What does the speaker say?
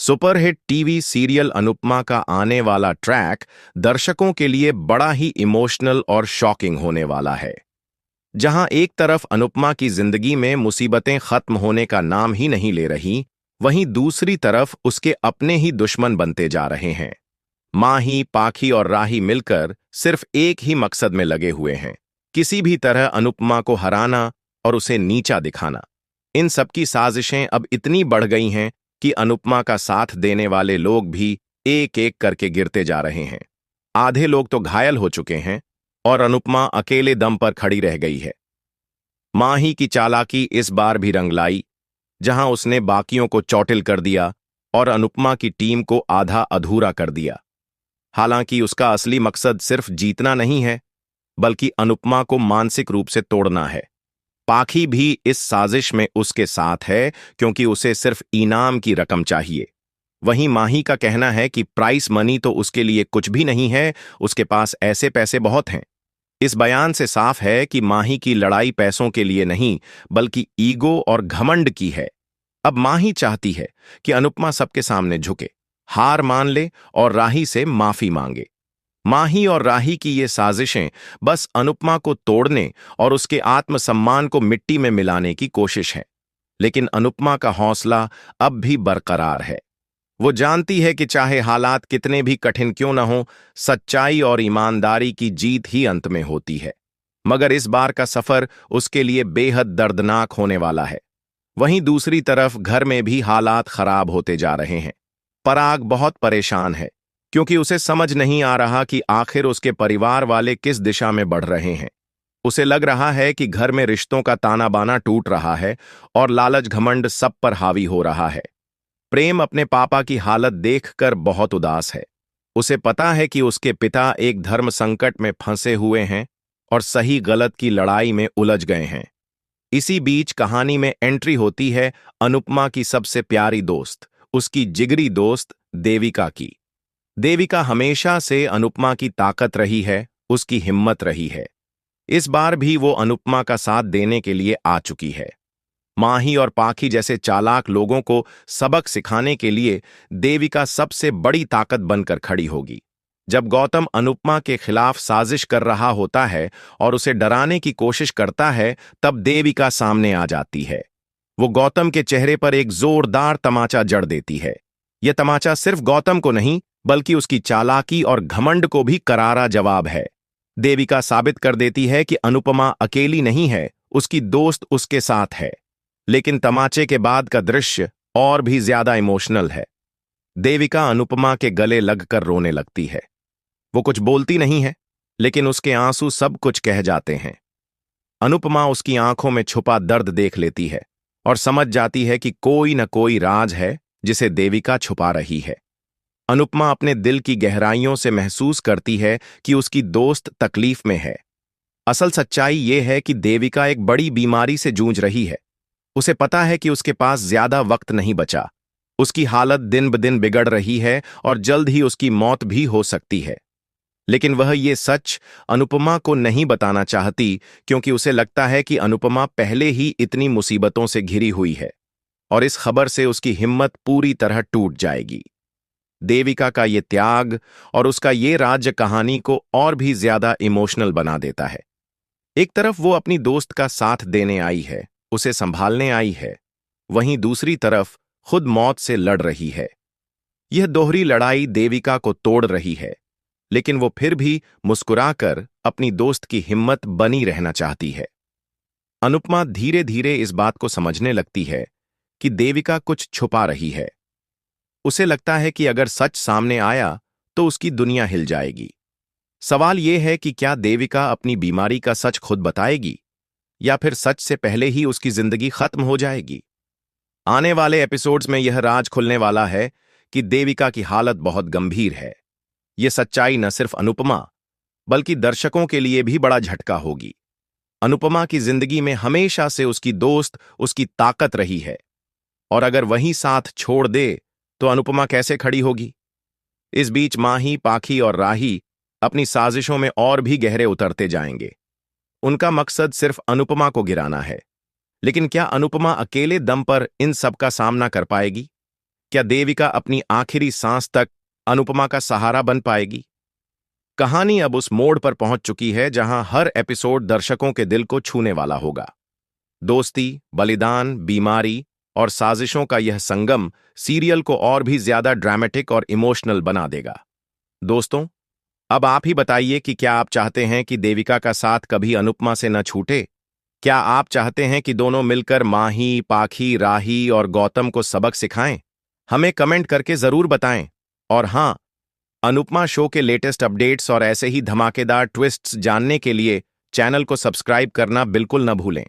Superhit TV serial Anupama का आने वाला ट्रैक दर्शकों के लिए बड़ा ही इमोशनल और शॉकिंग होने वाला है। जहां एक तरफ अनुपमा की जिंदगी में मुसीबतें खत्म होने का नाम ही नहीं ले रही, वहीं दूसरी तरफ उसके अपने ही दुश्मन बनते जा रहे हैं। माही, पाखी और राही मिलकर सिर्फ एक ही मकसद में लगे हुए हैं, किसी भी तरह अनुपमा को हराना और उसे नीचा दिखाना। इन सबकी साजिशें अब इतनी बढ़ गई हैं कि अनुपमा का साथ देने वाले लोग भी एक एक करके गिरते जा रहे हैं। आधे लोग तो घायल हो चुके हैं और अनुपमा अकेले दम पर खड़ी रह गई है। माही की चालाकी इस बार भी रंग लाई, जहां उसने बाकियों को चौटिल कर दिया और अनुपमा की टीम को आधा अधूरा कर दिया। हालांकि उसका असली मकसद सिर्फ जीतना नहीं है, बल्कि अनुपमा को मानसिक रूप से तोड़ना है। पाखी भी इस साजिश में उसके साथ है, क्योंकि उसे सिर्फ इनाम की रकम चाहिए। वहीं माही का कहना है कि प्राइस मनी तो उसके लिए कुछ भी नहीं है, उसके पास ऐसे पैसे बहुत हैं। इस बयान से साफ है कि माही की लड़ाई पैसों के लिए नहीं, बल्कि ईगो और घमंड की है। अब माही चाहती है कि अनुपमा सबके सामने झुके, हार मान ले और राही से माफी मांगे। माही और राही की ये साजिशें बस अनुपमा को तोड़ने और उसके आत्मसम्मान को मिट्टी में मिलाने की कोशिश है। लेकिन अनुपमा का हौसला अब भी बरकरार है। वो जानती है कि चाहे हालात कितने भी कठिन क्यों न हो, सच्चाई और ईमानदारी की जीत ही अंत में होती है। मगर इस बार का सफर उसके लिए बेहद दर्दनाक होने वाला है। वहीं दूसरी तरफ घर में भी हालात खराब होते जा रहे हैं। पराग बहुत परेशान है, क्योंकि उसे समझ नहीं आ रहा कि आखिर उसके परिवार वाले किस दिशा में बढ़ रहे हैं। उसे लग रहा है कि घर में रिश्तों का ताना बाना टूट रहा है और लालच घमंड सब पर हावी हो रहा है। प्रेम अपने पापा की हालत देखकर बहुत उदास है। उसे पता है कि उसके पिता एक धर्म संकट में फंसे हुए हैं और सही गलत की लड़ाई में उलझ गए हैं। इसी बीच कहानी में एंट्री होती है अनुपमा की सबसे प्यारी दोस्त, उसकी जिगरी दोस्त देविका की। देविका हमेशा से अनुपमा की ताकत रही है, उसकी हिम्मत रही है। इस बार भी वो अनुपमा का साथ देने के लिए आ चुकी है। माही और पाखी जैसे चालाक लोगों को सबक सिखाने के लिए देविका सबसे बड़ी ताकत बनकर खड़ी होगी। जब गौतम अनुपमा के खिलाफ साजिश कर रहा होता है और उसे डराने की कोशिश करता है, तब देविका सामने आ जाती है। वो गौतम के चेहरे पर एक जोरदार तमाचा जड़ देती है। यह तमाचा सिर्फ गौतम को नहीं, बल्कि उसकी चालाकी और घमंड को भी करारा जवाब है। देविका साबित कर देती है कि अनुपमा अकेली नहीं है, उसकी दोस्त उसके साथ है। लेकिन तमाचे के बाद का दृश्य और भी ज्यादा इमोशनल है। देविका अनुपमा के गले लगकर रोने लगती है। वो कुछ बोलती नहीं है, लेकिन उसके आंसू सब कुछ कह जाते हैं। अनुपमा उसकी आंखों में छुपा दर्द देख लेती है और समझ जाती है कि कोई न कोई राज है जिसे देविका छुपा रही है। अनुपमा अपने दिल की गहराइयों से महसूस करती है कि उसकी दोस्त तकलीफ में है। असल सच्चाई यह है कि देविका एक बड़ी बीमारी से जूझ रही है। उसे पता है कि उसके पास ज्यादा वक्त नहीं बचा। उसकी हालत दिन ब दिन बिगड़ रही है और जल्द ही उसकी मौत भी हो सकती है। लेकिन वह ये सच अनुपमा को नहीं बताना चाहती, क्योंकि उसे लगता है कि अनुपमा पहले ही इतनी मुसीबतों से घिरी हुई है और इस खबर से उसकी हिम्मत पूरी तरह टूट जाएगी। देविका का ये त्याग और उसका ये राज्य कहानी को और भी ज्यादा इमोशनल बना देता है। एक तरफ वो अपनी दोस्त का साथ देने आई है, उसे संभालने आई है, वहीं दूसरी तरफ खुद मौत से लड़ रही है। यह दोहरी लड़ाई देविका को तोड़ रही है, लेकिन वो फिर भी मुस्कुराकर अपनी दोस्त की हिम्मत बनी रहना चाहती है। अनुपमा धीरे धीरे इस बात को समझने लगती है कि देविका कुछ छुपा रही है। उसे लगता है कि अगर सच सामने आया तो उसकी दुनिया हिल जाएगी। सवाल यह है कि क्या देविका अपनी बीमारी का सच खुद बताएगी, या फिर सच से पहले ही उसकी जिंदगी खत्म हो जाएगी। आने वाले एपिसोड्स में यह राज खुलने वाला है कि देविका की हालत बहुत गंभीर है। यह सच्चाई न सिर्फ अनुपमा, बल्कि दर्शकों के लिए भी बड़ा झटका होगी। अनुपमा की जिंदगी में हमेशा से उसकी दोस्त उसकी ताकत रही है, और अगर वही साथ छोड़ दे तो अनुपमा कैसे खड़ी होगी। इस बीच माही, पाखी और राही अपनी साजिशों में और भी गहरे उतरते जाएंगे। उनका मकसद सिर्फ अनुपमा को गिराना है। लेकिन क्या अनुपमा अकेले दम पर इन सब का सामना कर पाएगी? क्या देविका अपनी आखिरी सांस तक अनुपमा का सहारा बन पाएगी? कहानी अब उस मोड़ पर पहुंच चुकी है जहां हर एपिसोड दर्शकों के दिल को छूने वाला होगा। दोस्ती, बलिदान, बीमारी और साजिशों का यह संगम सीरियल को और भी ज्यादा ड्रामेटिक और इमोशनल बना देगा। दोस्तों, अब आप ही बताइए कि क्या आप चाहते हैं कि देविका का साथ कभी अनुपमा से न छूटे? क्या आप चाहते हैं कि दोनों मिलकर माही, पाखी, राही और गौतम को सबक सिखाएं? हमें कमेंट करके जरूर बताएं। और हां, अनुपमा शो के लेटेस्ट अपडेट्स और ऐसे ही धमाकेदार ट्विस्ट्स जानने के लिए चैनल को सब्सक्राइब करना बिल्कुल न भूलें।